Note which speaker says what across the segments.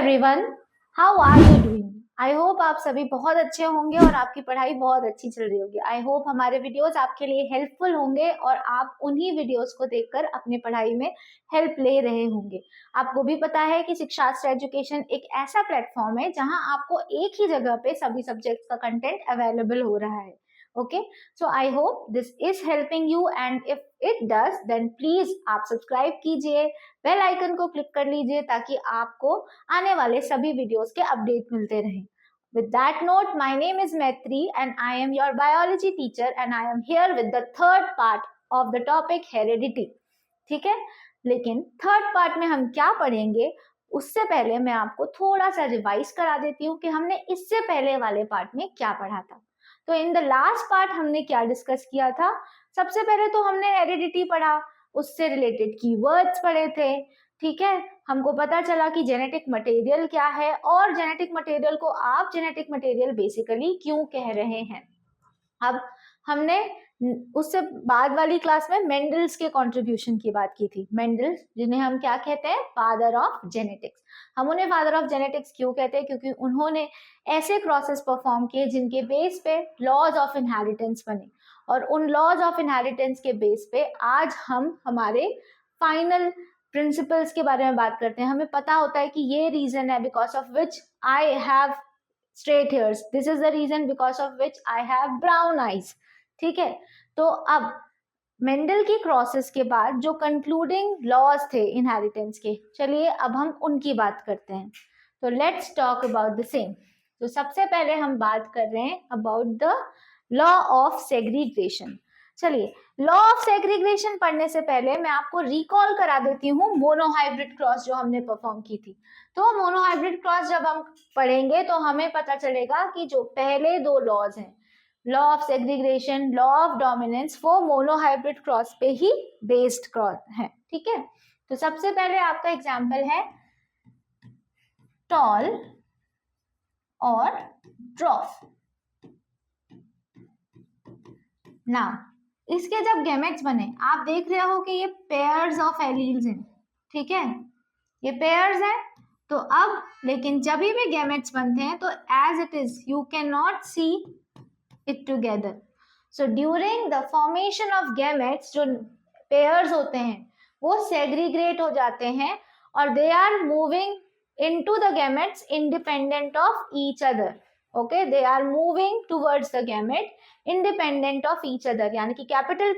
Speaker 1: Everyone, how are you doing? I hope आप सभी बहुत अच्छे होंगे और आपकी पढ़ाई बहुत अच्छी चल रही होगी। आई होप हमारे वीडियोस आपके लिए हेल्पफुल होंगे और आप उन्हीं वीडियोस को देखकर अपनी पढ़ाई में हेल्प ले रहे होंगे। आपको भी पता है कि शिक्षास्त्र एजुकेशन एक ऐसा प्लेटफॉर्म है जहां आपको एक ही जगह पे सभी सब्जेक्ट्स का कंटेंट अवेलेबल हो रहा है। Okay, so I hope this is helping you and if it does then please आप सब्सक्राइब कीजिए, बेल आइकन को क्लिक कर लीजिए ताकि आपको आने वाले सभी वीडियोस के अपडेट मिलते रहें। With that note, my name is Maitri and I am your biology teacher and I am here with the third part of the topic heredity. ठीक है, लेकिन थर्ड पार्ट में हम क्या पढ़ेंगे उससे पहले मैं आपको थोड़ा सा रिवाइज करा देती हूँ कि हमने इससे पहले वाले पार्ट में क्या पढ़ा था। तो इन द लास्ट पार्ट हमने क्या डिस्कस किया था? सबसे पहले तो हमने हेरिडिटी पढ़ा, उससे रिलेटेड कीवर्ड्स पढ़े थे। ठीक है, हमको पता चला कि जेनेटिक मटेरियल क्या है और जेनेटिक मटेरियल को आप जेनेटिक मटेरियल बेसिकली क्यों कह रहे हैं। अब हमने उससे बाद वाली क्लास में मेंडल्स के कंट्रीब्यूशन की बात की थी। मेंडल जिन्हें हम क्या कहते हैं? Father of genetics. हम उन्हें फादर ऑफ जेनेटिक्स क्यों कहते हैं? क्योंकि उन्होंने ऐसे क्रॉसेस परफॉर्म किए जिनके बेस पे लॉज ऑफ इनहेरिटेंस बने और उन लॉज ऑफ इनहेरिटेंस के बेस पे आज हम हमारे फाइनल प्रिंसिपल्स के बारे में बात करते हैं। हमें पता होता है कि ये रीजन है because of which I have straight hairs, this is the reason because of which I have brown eyes। ठीक है, तो अब मेंडल की क्रॉसेस के बाद जो कंक्लूडिंग लॉज थे इनहेरिटेंस के, चलिए अब हम उनकी बात करते हैं। तो let's talk about the same. तो सबसे पहले हम बात कर रहे हैं about the law of segregation. चलिए, लॉ ऑफ सेग्रीगेशन पढ़ने से पहले मैं आपको रिकॉल करा देती हूँ मोनोहाइब्रिड क्रॉस जो हमने परफॉर्म की थी। तो मोनोहाइब्रिड क्रॉस जब हम पढ़ेंगे तो हमें पता चलेगा कि जो पहले दो लॉज हैं, law of segregation, law of dominance, वो मोनोहाइब्रिड क्रॉस पे ही बेस्ड क्रॉस है। ठीक है, तो सबसे पहले आपका एग्जाम्पल है टॉल और ड्रॉफ। ना इसके जब गैमेट्स बने, आप देख रहे हो कि ये पेयर्स ऑफ एलील्स हैं। ठीक है, ये पेयर्स हैं। तो अब लेकिन जब भी गैमेट्स बनते हैं तो as it is you can not see it together. So during the formation of gametes जो पेयर्स होते हैं वो सेग्रीगेट हो जाते हैं और they are moving into the gametes independent of each other. Okay, they are moving towards the gamete independent of each other, यानी कि capital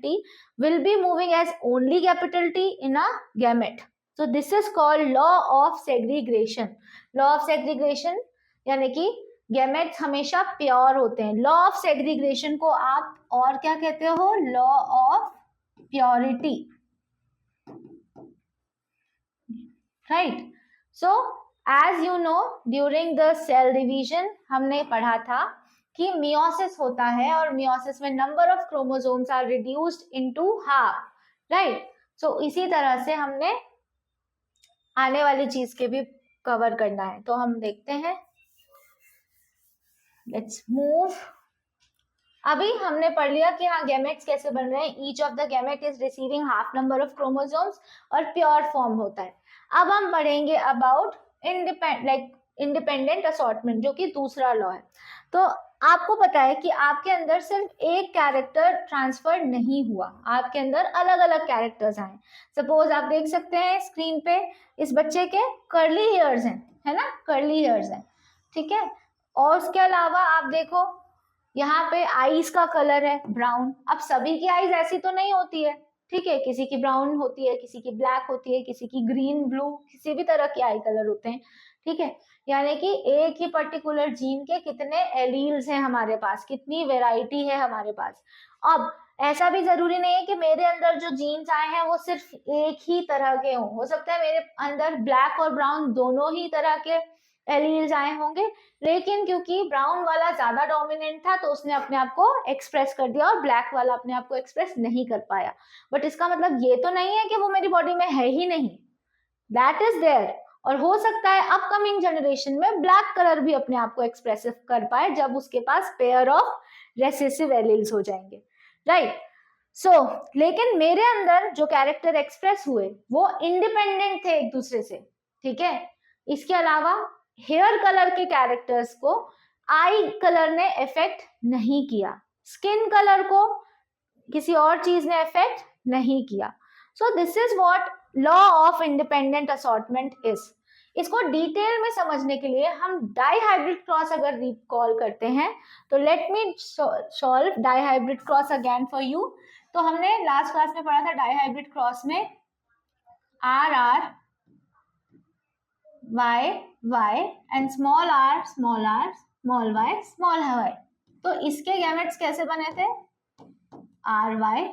Speaker 1: T will be moving as only capital T in a gamete. So this is called law of segregation. Law of segregation यानी कि gametes हमेशा pure होते हैं। Law of segregation को आप और क्या कहते हो? Law of purity, right? So as you know, during the cell division हमने पढ़ा था कि मियोसिस होता है और मियोसिस में number of chromosomes are reduced into half, right? So इसी तरह से हमने आने वाली चीज के भी कवर करना है। तो हम देखते हैं, लेट्स मूव। अभी हमने पढ़ लिया कि हाँ गैमेट्स कैसे बन रहे हैं। Each of the gamete is receiving half number of chromosomes और प्योर फॉर्म होता है। अब हम पढ़ेंगे अबाउट इंडिपेंडेंट असॉर्टमेंट जो कि दूसरा लॉ है। तो आपको पता है कि आपके अंदर सिर्फ एक कैरेक्टर ट्रांसफर नहीं हुआ, आपके अंदर अलग अलग कैरेक्टर्स आए। सपोज आप देख सकते हैं स्क्रीन पे इस बच्चे के कर्ली हेयर्स हैं, है ना? कर्ली हेयर्स हैं, ठीक है। और उसके अलावा आप देखो यहाँ पे आईज का कलर है ब्राउन। अब सभी की आईज ऐसी तो नहीं होती है, ठीक है, किसी की ब्राउन होती है, किसी की ब्लैक होती है, किसी की ग्रीन, ब्लू, किसी भी तरह के आई कलर होते हैं, ठीक है। यानी कि एक ही पर्टिकुलर जीन के कितने एलील्स हैं हमारे पास, कितनी वेराइटी है हमारे पास। अब ऐसा भी जरूरी नहीं है कि मेरे अंदर जो जीन्स आए हैं वो सिर्फ एक ही तरह के हों। हो सकता है मेरे अंदर ब्लैक और ब्राउन दोनों ही तरह के एलील्स आए होंगे, लेकिन क्योंकि ब्राउन वाला ज्यादा डोमिनेंट था तो उसने अपने आप को एक्सप्रेस कर दिया और ब्लैक वाला अपने आप को एक्सप्रेस नहीं कर पाया। बट इसका मतलब ये तो नहीं है कि वो मेरी बॉडी में है ही नहीं, दैट इज देयर। और हो सकता है अपकमिंग जनरेशन में ब्लैक कलर भी अपने आप को एक्सप्रेस कर पाए जब उसके पास पेयर ऑफ रेसेसिव एलील्स हो जाएंगे, राइट? सो लेकिन मेरे अंदर जो कैरेक्टर एक्सप्रेस हुए वो इंडिपेंडेंट थे एक दूसरे से, ठीक है। इसके अलावा हेयर कलर के कैरेक्टर्स को आई कलर ने इफेक्ट नहीं किया, स्किन कलर को किसी और चीज ने इफेक्ट नहीं किया। So this is what law of independent assortment is. इसको डिटेल में समझने के लिए हम डाइहाइब्रिड क्रॉस अगर रिकॉल करते हैं तो let me solve dihybrid cross again for you. तो हमने लास्ट क्लास में पढ़ा था डाइहाइब्रिड क्रॉस में R R Y Y and small R small Y small Y. तो इसके गैमेट्स कैसे बने थे, आर वाई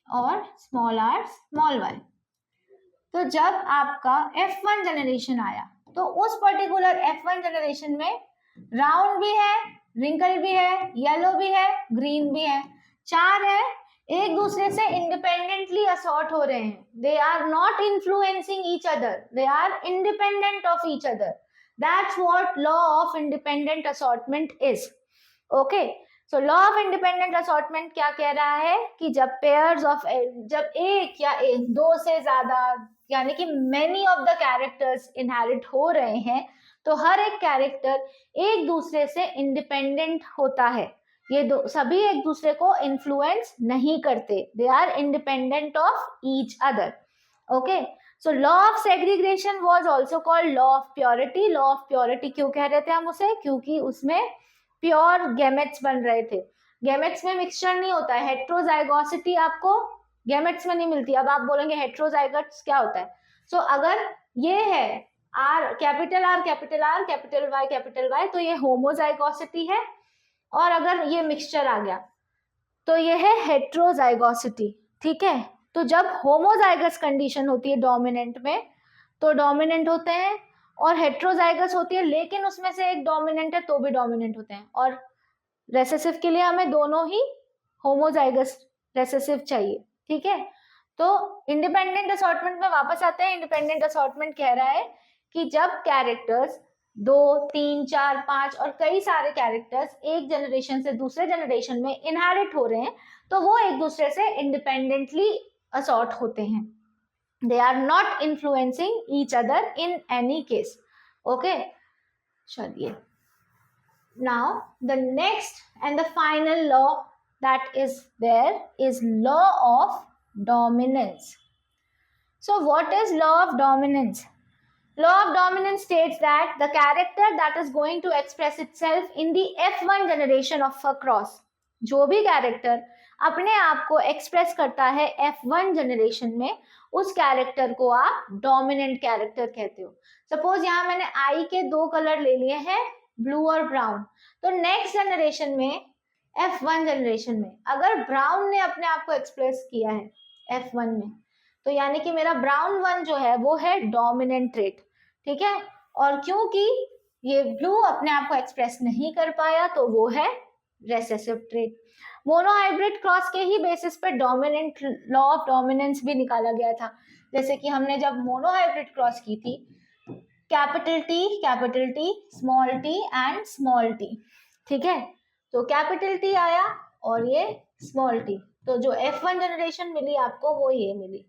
Speaker 1: और स्मॉल आर स्मॉल वाई। तो जब आपका F1 जनरेशन आया तो उस पर्टिकुलर F1 जनरेशन में राउंड भी है, रिंकल भी है, येलो भी है, ग्रीन भी है, चार है, एक दूसरे से इंडिपेंडेंटली असॉर्ट हो रहे हैं। They are not influencing each other, they are independent of each other. That's what law of independent assortment is. Okay, so law of independent assortment क्या कह रहा है कि जब पेयर्स ऑफ, जब एक या एक दो से ज्यादा यानी कि many of the characters inherit हो रहे हैं तो हर एक कैरेक्टर एक दूसरे से इंडिपेंडेंट होता है। ये दो सभी एक दूसरे को इन्फ्लुएंस नहीं करते, they are independent of each other. Okay, so law of segregation was also called law of purity. Law of purity क्यों कह रहे थे हम उसे, क्योंकि उसमें प्योर गैमेट्स बन रहे थे। गैमेट्स में मिक्सचर नहीं होता है, हेट्रोजाइगोसिटी आपको गैमेट्स में नहीं मिलती। अब आप बोलेंगे हेट्रोजाइगट्स क्या होता है। सो अगर ये है R capital R capital R capital Y तो ये होमोजाइगोसिटी है, और अगर ये मिक्सचर आ गया तो ये है हेट्रोजाइगोसिटी। ठीक है, तो जब होमोजाइगस कंडीशन होती है डोमिनेंट में तो डोमिनेंट होते हैं, और हेट्रोजाइगस होती है लेकिन उसमें से एक डोमिनेंट है तो भी डोमिनेंट होते हैं। और रेसेसिव के लिए हमें दोनों ही होमोजाइगस रेसेसिव चाहिए। ठीक है, तो इंडिपेंडेंट असॉर्टमेंट में वापस आते हैं। इंडिपेंडेंट असॉर्टमेंट कह रहा है कि जब कैरेक्टर्स 2, 3, 4, 5 और कई सारे कैरेक्टर्स एक जनरेशन से दूसरे जनरेशन में इनहेरिट हो रहे हैं तो वो एक दूसरे से इंडिपेंडेंटली असॉर्ट होते हैं। They are not influencing each other in any case. Okay, चलिए, now the next and the final law that is there is law of dominance. So what is law of dominance? Law of dominance states that the character that is going to express itself in the F1 generation of a cross, जो भी character अपने आप को express करता है F1 generation में, उस character को आप डोमिनेंट कैरेक्टर कहते हो। सपोज यहाँ मैंने आई के दो कलर ले लिए हैं, ब्लू और ब्राउन, तो नेक्स्ट जनरेशन में F1 जनरेशन में अगर ब्राउन ने अपने आप को एक्सप्रेस किया है F1 में तो यानी कि मेरा ब्राउन वन जो है वो है डोमिनेंट ट्रेट। ठीक है, और क्योंकि ये ब्लू अपने आप को एक्सप्रेस नहीं कर पाया तो वो है रेसेसिव ट्रेट। मोनोहाइब्रिड क्रॉस के ही बेसिस पे डोमिनेंट लॉ ऑफ डोमिनेंस भी निकाला गया था। जैसे कि हमने जब मोनोहाइब्रिड क्रॉस की थी, capital T small T and small T. ठीक है, तो कैपिटल टी आया और ये स्मॉल टी, तो जो F1 जनरेशन मिली आपको वो ये मिली।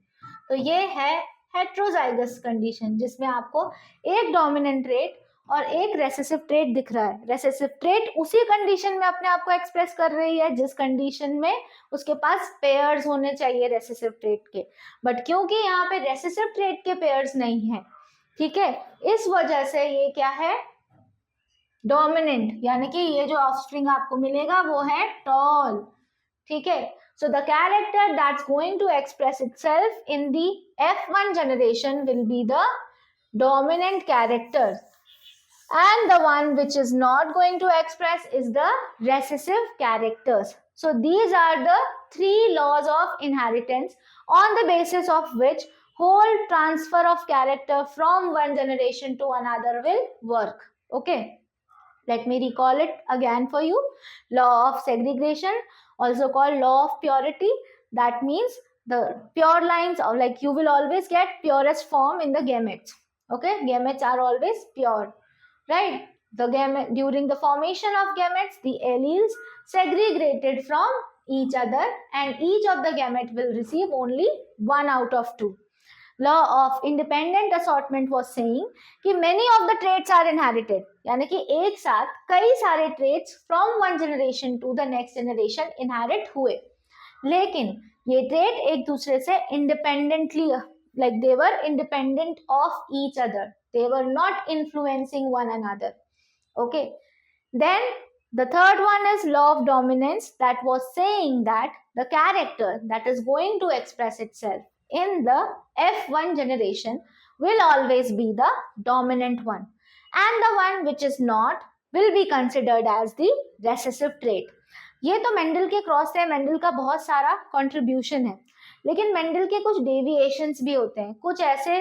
Speaker 1: तो ये है हेट्रोजाइगस कंडीशन जिसमें आपको एक डोमिनेंट ट्रेट और एक रेसेसिव ट्रेट दिख रहा है। रेसेसिव ट्रेट उसी कंडीशन में अपने आप को एक्सप्रेस कर रही है जिस कंडीशन में उसके पास पेयर्स होने चाहिए रेसेसिव ट्रेट के, बट क्योंकि यहाँ पे रेसेसिव ट्रेट के पेयर्स नहीं है, ठीक है, इस वजह से ये क्या है, डोमिनेंट, यानी कि ये जो ऑफस्प्रिंग आपको मिलेगा वो है टॉल। ठीक है, so the character that's going to express itself in the F1 generation will be the dominant character, and the one which is not going to express is the recessive characters. So these are the three laws of inheritance on the basis of which whole transfer of character from one generation to another will work. Okay, let me recall it again for you. Law of segregation, also called law of purity, that means the pure lines, or like you will always get purest form in the gametes. Okay, gametes are always pure, right? The gamete, during the formation of gametes, the alleles segregated from each other and each of the gamete will receive only one out of two. Law of independent assortment was saying कि many of the traits are inherited, यानी कि एक साथ कई सारे traits from one generation to the next generation inherit हुए, लेकिन ये ट्रेट एक दूसरे से independently, like they were independent of each other, they were not influencing one another. Okay, then the third one is law of dominance, that was saying that the character that is going to express itself in the F1 generation will always be the dominant one, and the one which is not will be considered as the recessive trait. ये तो Mendel के cross है, Mendel का बहुत सारा contribution है, लेकिन Mendel के कुछ डेविएशंस भी होते हैं, कुछ ऐसे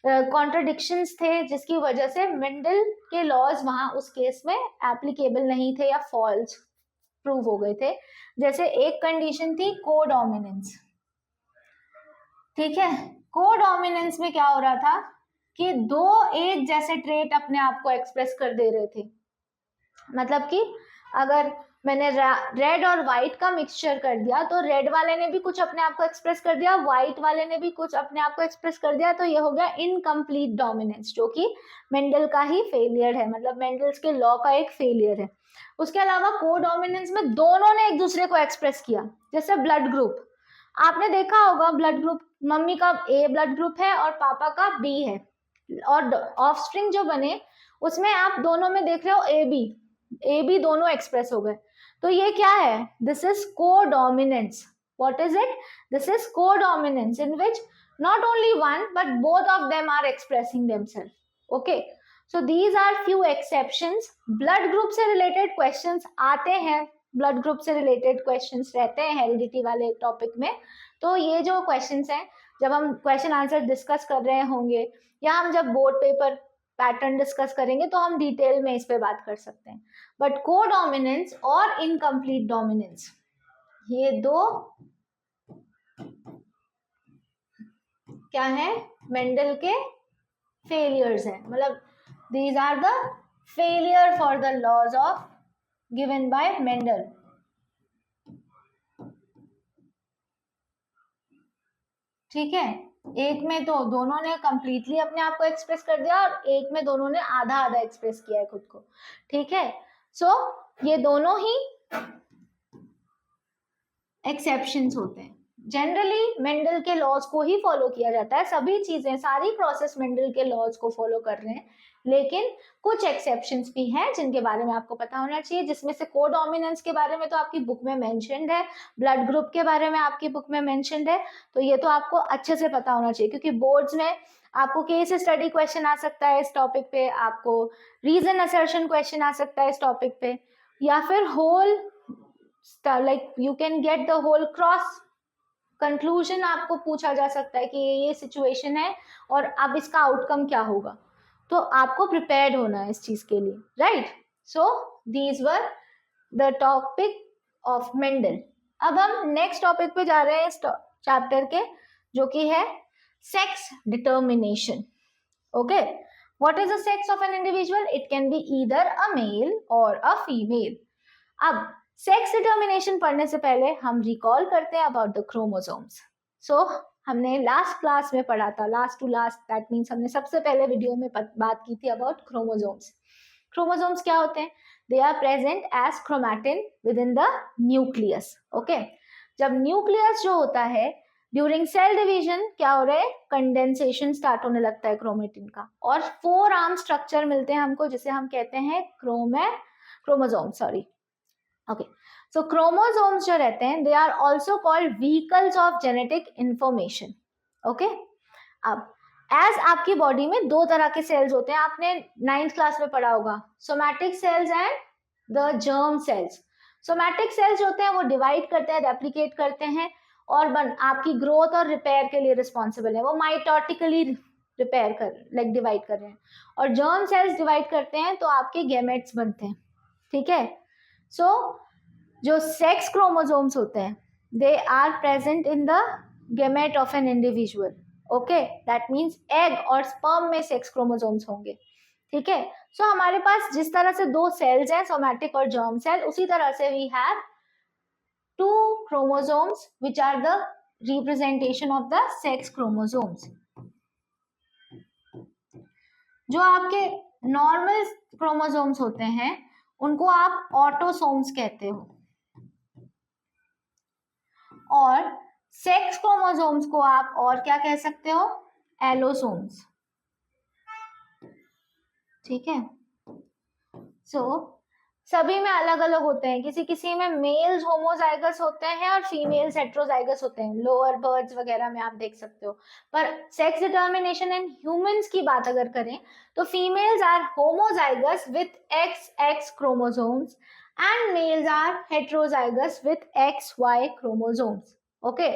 Speaker 1: कॉन्ट्रडिक्शंस थे जिसकी वजह से मेंडल के लॉज वहां उस केस में एप्लीकेबल नहीं थे या फॉल्स प्रूव हो गए थे। जैसे एक कंडीशन थी कोडोमिनेंस, ठीक है, कोडोमिनेंस में क्या हो रहा था कि दो एक जैसे ट्रेट अपने आप को एक्सप्रेस कर दे रहे थे, मतलब कि अगर मैंने रेड और व्हाइट का मिक्सचर कर दिया तो रेड वाले ने भी कुछ अपने आप को एक्सप्रेस कर दिया, व्हाइट वाले ने भी कुछ अपने आप को एक्सप्रेस कर दिया, तो ये हो गया इनकम्प्लीट डोमिनेंस, जो कि मेंडल का ही फेलियर है, मतलब मेंडल्स के लॉ का एक फेलियर है। उसके अलावा कोडोमिनेंस में दोनों ने एक दूसरे को एक्सप्रेस किया, जैसे ब्लड ग्रुप, आपने देखा होगा ब्लड ग्रुप, मम्मी का ए ब्लड ग्रुप है और पापा का बी है, और ऑफस्प्रिंग जो बने उसमें आप दोनों में देख रहे हो ए बी दोनों एक्सप्रेस हो गए, तो ये क्या है, this is codominance. What is it, this is codominance in which not only one but both of them are expressing themselves. Okay, so these are few exceptions. blood group से related questions आते हैं, blood group से related questions रहते हैं heredity वाले topic में, तो ये जो questions हैं जब हम question answer discuss कर रहे होंगे या हम जब board paper पैटर्न डिस्कस करेंगे तो हम डिटेल में इस पे बात कर सकते हैं। बट कोडोमिनेंस और इनकम्प्लीट डोमिनेंस, ये दो क्या है, मेंडल के फेलियर्स हैं, मतलब these are the failure for the laws of given by Mendel. ठीक है, एक में तो दोनों ने कंप्लीटली अपने आप को एक्सप्रेस कर दिया और एक में दोनों ने आधा आधा एक्सप्रेस किया है खुद को। ठीक है, सो ये दोनों ही एक्सेप्शंस होते हैं। जनरली मेंडल के लॉज को ही फॉलो किया जाता है, सभी चीजें सारी प्रोसेस मेंडल के लॉज को फॉलो कर रहे हैं, लेकिन कुछ एक्सेप्शंस भी हैं जिनके बारे में आपको पता होना चाहिए, जिसमें से कोडोमिनेंस के बारे में तो आपकी बुक में मेंशन्ड है, ब्लड ग्रुप के बारे में आपकी बुक में मेंशन्ड है, तो ये तो आपको अच्छे से पता होना चाहिए, क्योंकि बोर्ड्स में आपको केस स्टडी क्वेश्चन आ सकता है इस टॉपिक पे, आपको रीजन असर्शन क्वेश्चन आ सकता है इस टॉपिक पे, या फिर whole like you can get the whole cross conclusion आपको पूछा जा सकता है कि ये सिचुएशन है और अब इसका आउटकम क्या होगा, तो आपको प्रिपेयर्ड होना है इस चीज के लिए, right. So these were the topic of Mendel. अब हम नेक्स्ट टॉपिक पे जा रहे हैं इस चैप्टर के, जो कि है sex determination. Okay, what is the sex of an individual, it can be either a male और अ फीमेल। अब सेक्स डिटर्मिनेशन पढ़ने से पहले हम रिकॉल करते हैं अबाउट द क्रोमोसोम्स। सो हमने लास्ट क्लास में पढ़ा था, last to last, that means हमने सबसे पहले वीडियो में बात की थी अबाउट क्रोमोसोम्स। क्रोमोसोम्स क्या होते हैं, they are present as chromatin within the nucleus. Okay, जब न्यूक्लियस जो होता है ड्यूरिंग सेल डिवीजन क्या हो रहा है, कंडेंसेशन स्टार्ट होने लगता है क्रोमेटिन का, और 4 आर्म स्ट्रक्चर मिलते हैं हमको, जिसे हम कहते हैं chromosome, sorry. Okay, so chromosomes जो रहते हैं they are also called vehicles of genetic information. Okay, अब एज आपकी बॉडी में 2 तरह के सेल्स होते हैं, आपने 9th क्लास में पढ़ा होगा, somatic cells and the germ cells. Somatic cells होते हैं वो डिवाइड करते हैं, रेप्लिकेट करते हैं और आपकी ग्रोथ और रिपेयर के लिए रिस्पॉन्सिबल है, वो माइटोटिकली रिपेयर कर डिवाइड कर रहे हैं, और जर्म सेल्स डिवाइड करते हैं तो आपके गैमेट्स बनते हैं। ठीक है, सो जो सेक्स क्रोमोसोम्स होते हैं they are present in the gamete of an individual. Okay, that means egg और स्पर्म में सेक्स क्रोमोसोम्स होंगे। ठीक है, सो हमारे पास जिस तरह से 2 सेल्स हैं, सोमैटिक और जर्म सेल, उसी तरह से we have 2 chromosomes which are the representation of the sex chromosomes. जो आपके नॉर्मल क्रोमोसोम्स होते हैं उनको आप ऑटोसोम्स कहते हो, और सेक्स क्रोमोसोम्स को आप और क्या कह सकते हो, एलोसोम्स। ठीक है, सभी में अलग अलग होते हैं, किसी किसी में मेल्स होमोजाइगस होते हैं और फीमेल्स हेट्रोजाइगस होते हैं, लोअर बर्ड्स वगैरह में आप देख सकते हो। पर सेक्स डिटर्मिनेशन इन ह्यूमंस की बात अगर करें तो females are homozygous with XX chromosomes and males are heterozygous with XY chromosomes. Okay,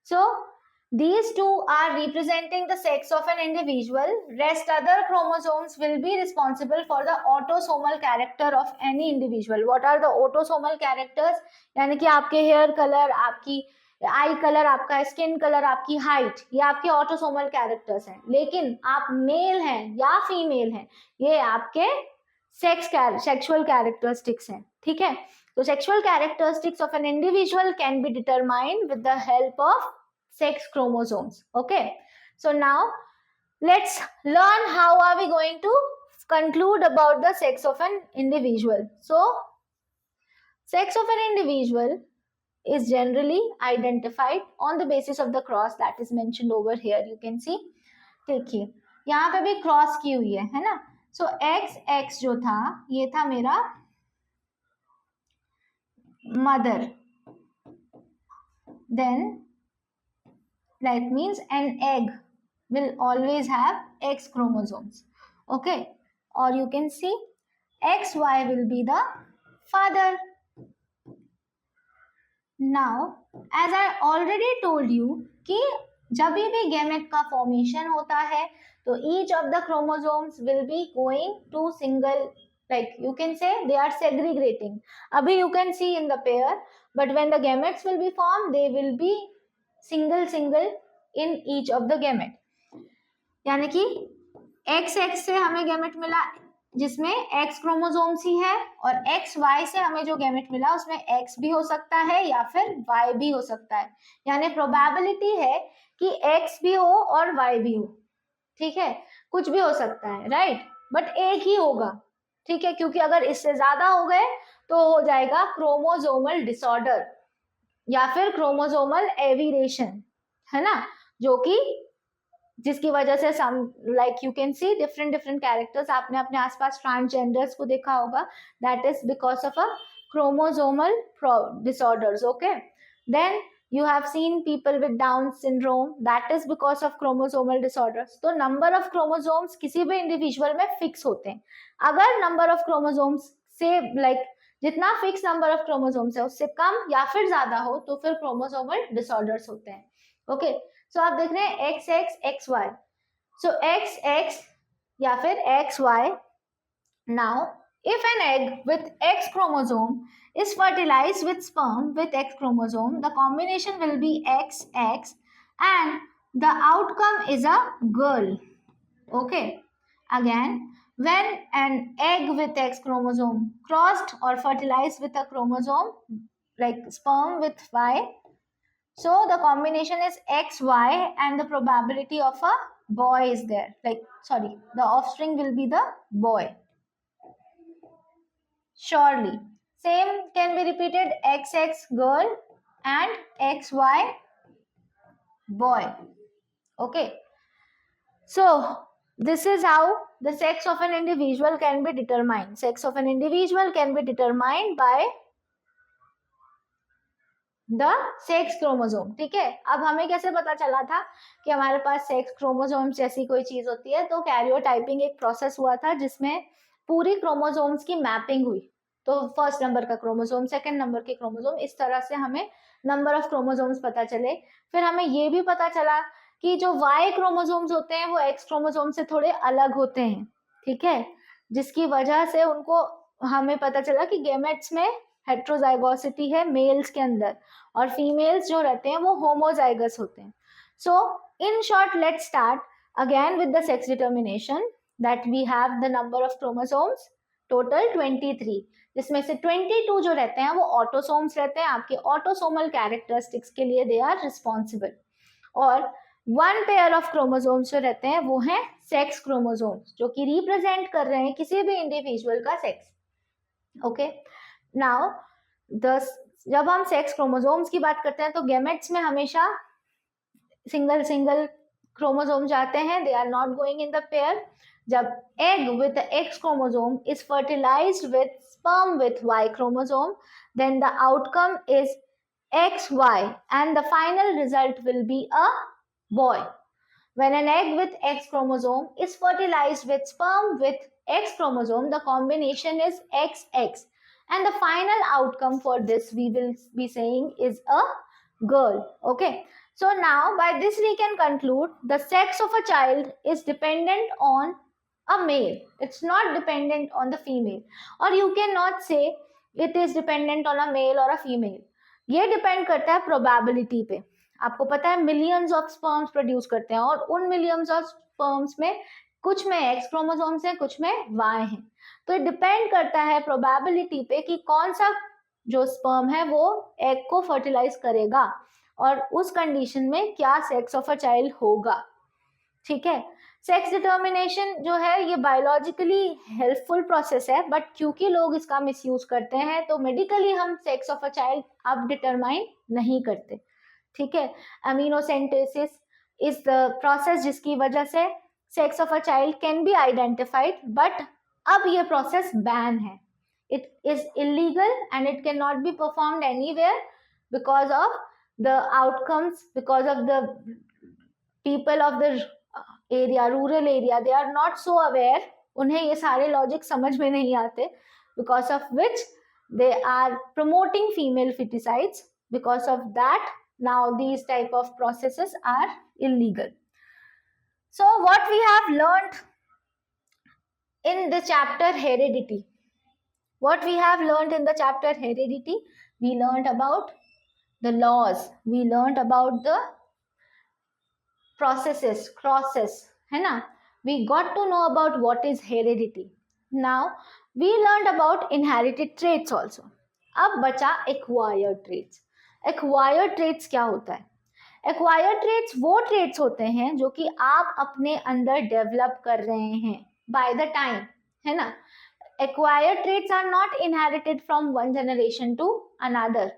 Speaker 1: so these two are representing the sex of an individual. Rest other chromosomes will be responsible for the autosomal character of any individual. What are the autosomal characters? यानी कि आपके hair colour, आपकी आई colour, आपका skin colour, आपकी height, ये आपके autosomal characters हैं। लेकिन आप मेल हैं या फीमेल हैं, ये आपके सेक्सुअल कैरेक्टरिस्टिक्स हैं। ठीक है, तो sexual characteristics of an individual can be determined with the help of sex chromosomes. Okay, so now let's learn how are we going to conclude about the sex of an individual. So sex of an individual is generally identified on the basis of the cross that is mentioned over here. You can see, देखिए यहाँ पे भी cross की हुई है ना। सो XX जो था ये था मेरा mother, then that means an egg will always have X chromosomes. Okay, or you can see XY will be the father. Now as I already told you कि जब भी गैमेट का फॉर्मेशन होता है तो each of the chromosomes will be going to single, like you can say they are segregating. Abhi you can see in the pair, but when the gametes will be formed they will be single in each of the gamete. यानी कि XX से हमें gamete मिला जिसमें X chromosomes ही है, और XY से हमें जो गैमेट मिला उसमें X भी हो सकता है या फिर Y भी हो सकता है। यानी प्रोबेबिलिटी है कि X भी हो और Y भी हो। ठीक है, कुछ भी हो सकता है, राइट, बट एक ही होगा। ठीक है, क्योंकि अगर इससे ज्यादा हो गए तो हो जाएगा क्रोमोसोमल डिसऑर्डर या फिर क्रोमोसोमल एविरेशन, है ना, जो कि जिसकी वजह से some like you can see different characters, आपने अपने आसपास ट्रांसजेंडर्स को देखा होगा, that is because of a chromosomal disorders. Okay, then you have seen people with Down syndrome, that is because of chromosomal disorders. तो number of chromosomes किसी भी individual में फिक्स होते हैं। अगर नंबर ऑफ क्रोमोसोम्स से लाइक जितना fix number of chromosomes है उससे कम या फिर ज्यादा हो तो फिर क्रोमोसोमल डिसऑर्डर्स होते हैं। ओके, सो आप देख रहे हैं XX XY, सो XX या फिर XY. Now if an egg with X chromosome is fertilized with sperm with X chromosome, the combination will be XX and the outcome is a girl. Okay, again, when an egg with X chromosome crossed or fertilized with a chromosome like sperm with Y, so the combination is XY and the probability of a boy is there, like sorry, the offspring will be the boy. Surely same can be repeated, XX girl and XY boy. Okay, so this is how the sex of an individual can be determined. Sex of an individual can be determined by the sex chromosome. ठीक है, अब हमें कैसे पता चला था कि हमारे पास सेक्स क्रोमोसोम्स जैसी कोई चीज होती है? तो कैरियोटाइपिंग एक प्रोसेस हुआ था जिसमें पूरी क्रोमोसोम्स की मैपिंग हुई। तो फर्स्ट नंबर का क्रोमोसोम, सेकंड नंबर के क्रोमोसोम, इस तरह से हमें नंबर ऑफ क्रोमोसोम्स पता चले। फिर हमें ये भी पता चला कि जो वाई क्रोमोसोम्स होते हैं वो एक्स क्रोमोसोम से थोड़े अलग होते हैं। ठीक है, जिसकी वजह से उनको हमें पता चला कि गेमेट्स में हेट्रोजाइगोसिटी है मेल्स के अंदर, और फीमेल्स जो रहते हैं वो होमोजाइगस होते हैं। So in short let's start again with the sex determination that we have the number of chromosomes total 23, जिसमें से 22 जो रहते हैं वो ऑटोसोम्स रहते हैं, आपके ऑटोसोमल कैरेक्टरिस्टिक्स के लिए दे आर रिस्पॉन्सिबल, और वन पेयर ऑफ क्रोमोसोम्स जो रहते हैं वो हैं सेक्स क्रोमोसोम्स, जो कि रिप्रेजेंट कर रहे हैं किसी भी इंडिविजुअल का सेक्स। ओके, नाउ जब हम सेक्स क्रोमोसोम्स की बात करते हैं तो गैमेट्स में हमेशा सिंगल सिंगल क्रोमोसोम जाते हैं, they are not going in the pair. जब egg with the X chromosome is fertilized with sperm with Y chromosome, then the outcome is XY and the final result will be a boy. When an egg with X chromosome is fertilized with sperm with X chromosome, the combination is XX and the final outcome for this we will be saying is a girl. Okay, so now by this we can conclude the sex of a child is dependent on a male, it's not dependent on the female, or you cannot say it is dependent on a male or a female. ये depend करता है probability पे। आपको पता है millions of sperms produce करते हैं और उन मिलियंस ऑफ स्पर्म्स में कुछ में एक्स क्रोमोसोम्स हैं, कुछ में वाई हैं। तो ये डिपेंड करता है प्रोबेबिलिटी पे कि कौन सा जो स्पर्म है वो एग को फर्टिलाइज करेगा और उस कंडीशन में क्या सेक्स ऑफ अ चाइल्ड होगा। ठीक है, सेक्स डिटर्मिनेशन जो है ये बायोलॉजिकली हेल्पफुल प्रोसेस है, बट क्योंकि लोग इसका मिसयूज करते हैं तो मेडिकली हम सेक्स ऑफ अ चाइल्ड अब डिटरमाइन नहीं करते। ठीक है, अमीनोसेंटेसिस इज द प्रोसेस जिसकी वजह से sex of a child can be identified, but अब ये प्रोसेस बैन है। It is illegal and it can not be performed anywhere because of the outcomes, because of the people of the area, rural area, they are not so aware, उन्हें ये सारे logic समझ में नहीं आते, because of which they are promoting female foeticides, because of that now these type of processes are illegal. So what we have learned in the chapter heredity, what we have learned in the chapter heredity, we learned about the laws, we learned about the processes, crosses, है ना, we got to know about what is heredity. Now we learned about inherited traits also. अब बचा acquired traits. Acquired traits क्या होता है? Acquired traits वो traits होते हैं जो कि आप अपने अंदर डेवलप कर रहे हैं बाय द टाइम, है ना। Acquired traits are not inherited from one generation to another.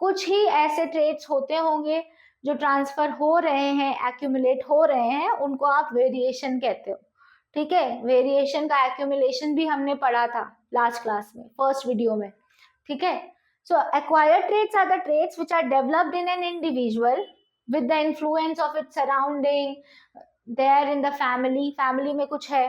Speaker 1: कुछ ही ऐसे ट्रेट्स होते होंगे जो ट्रांसफर हो रहे हैं, एक्यूमुलेट हो रहे हैं, उनको आप वेरिएशन कहते हो। ठीक है, वेरिएशन का एक्यूमुलेशन भी हमने पढ़ा था लास्ट क्लास में, फर्स्ट वीडियो में। ठीक है, so acquired traits are the traits which are developed in an individual with the influence of its surrounding, there in the family में कुछ है,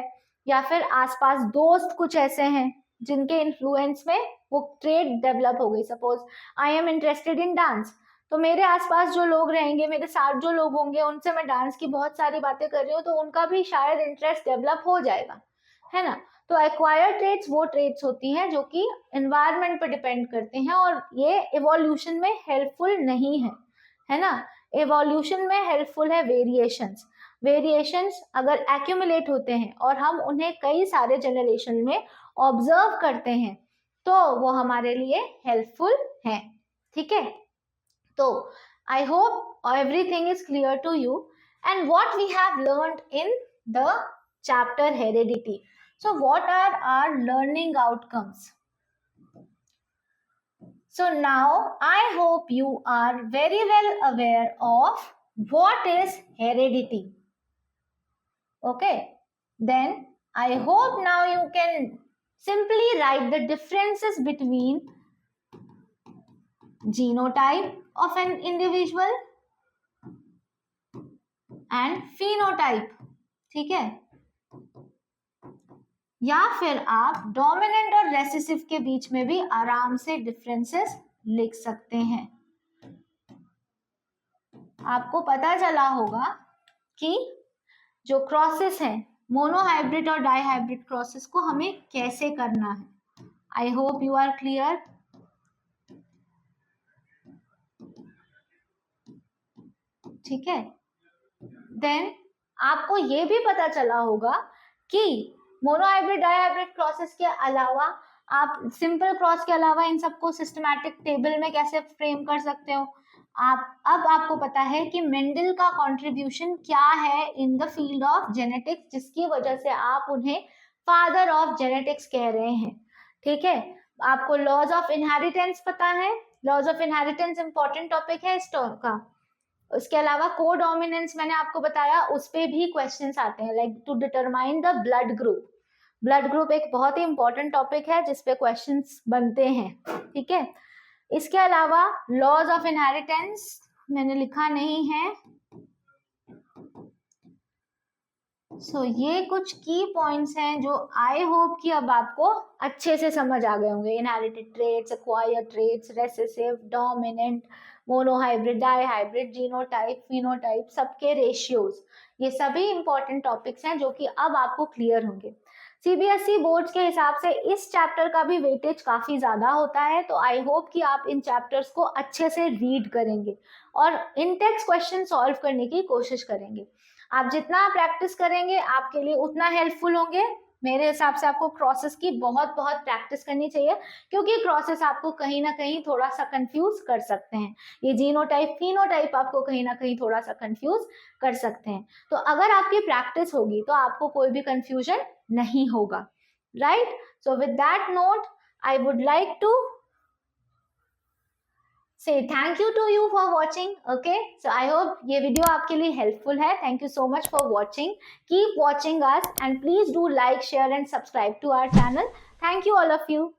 Speaker 1: या फिर आसपास दोस्त कुछ ऐसे हैं जिनके इन्फ्लुएंस में वो ट्रेट डेवलप हो गई। Suppose I am interested in dance, तो मेरे आसपास जो लोग रहेंगे, मेरे साथ जो लोग होंगे, उनसे मैं डांस की बहुत सारी बातें कर रही हूँ तो उनका भी शायद इंटरेस्ट डेवलप हो जाएगा, है ना। तो एक्वायर्ड ट्रेट्स वो ट्रेट्स होती हैं जो कि एनवायरनमेंट पर डिपेंड करते हैं और ये इवोल्यूशन में हेल्पफुल नहीं है, है ना। इवोल्यूशन में हेल्पफुल है वेरिएशंस। वेरिएशंस अगर एक्यूमुलेट होते हैं और हम उन्हें कई सारे जनरेशन में ऑब्जर्व करते हैं तो वो हमारे लिए हेल्पफुल हैं। ठीक है, तो I hope everything is clear to you and what we have learned in the chapter heredity. So what are our learning outcomes? So now I hope you are very well aware of what is heredity. Okay, then I hope now you can simply write the differences between genotype of an individual and phenotype. ठीक है, या फिर आप dominant और recessive के बीच में भी आराम से डिफरेंसेस लिख सकते हैं। आपको पता चला होगा कि जो क्रॉसेस हैं, मोनोहाइब्रिड और डाइहाइब्रिड क्रॉसेस को हमें कैसे करना है। I hope you are clear. ठीक है, देन आपको ये भी पता चला होगा कि मोनोहाइब्रिड डाइहाइब्रिड क्रॉसेस के अलावा आप सिंपल क्रॉस के अलावा इन सबको सिस्टमैटिक टेबल में कैसे फ्रेम कर सकते हो। अब आपको पता है कि मेंडल का कंट्रीब्यूशन क्या है in the field of genetics, जिसकी वजह से आप उन्हें फादर ऑफ जेनेटिक्स कह रहे हैं। ठीक है, आपको लॉज ऑफ इनहेरिटेंस पता है, laws of inheritance important topic है इस टॉप का। उसके अलावा कोडोमिनेंस मैंने आपको बताया, उस पे भी क्वेश्चंस आते हैं, like to determine the blood group. Blood group एक बहुत ही इंपॉर्टेंट टॉपिक है जिसपे क्वेश्चंस बनते हैं। ठीक है, इसके अलावा लॉज ऑफ इनहेरिटेंस मैंने लिखा नहीं है। ये कुछ की पॉइंट्स हैं जो आई होप कि अब आपको अच्छे से समझ आ गए होंगे। Inherited traits, acquired traits, recessive, dominant, monohybrid, dihybrid, genotype, phenotype, सबके रेशियोज, ये सभी इंपॉर्टेंट टॉपिक्स हैं जो कि अब आपको क्लियर होंगे। सीबीएसई बोर्ड्स के हिसाब से इस चैप्टर का भी वेटेज काफी ज्यादा होता है, तो आई होप कि आप इन चैप्टर्स को अच्छे से रीड करेंगे और इन टेक्स्ट क्वेश्चन सॉल्व करने की कोशिश करेंगे। आप जितना प्रैक्टिस करेंगे आपके लिए उतना हेल्पफुल होंगे। मेरे हिसाब से आपको क्रॉसेस की बहुत बहुत प्रैक्टिस करनी चाहिए, क्योंकि क्रॉसेस आपको कहीं ना कहीं थोड़ा सा कंफ्यूज कर सकते हैं। ये जीनोटाइप, फिनोटाइप आपको कहीं ना कहीं थोड़ा सा कंफ्यूज कर सकते हैं। तो अगर आपकी प्रैक्टिस होगी तो आपको कोई भी कंफ्यूजन नहीं होगा, right? So with that note I would like to say thank you to you for watching. Okay, so I hope ये वीडियो आपके लिए हेल्पफुल है. Thank you so much for watching. Keep watching us and please do like, share and subscribe to our channel. Thank you all of you.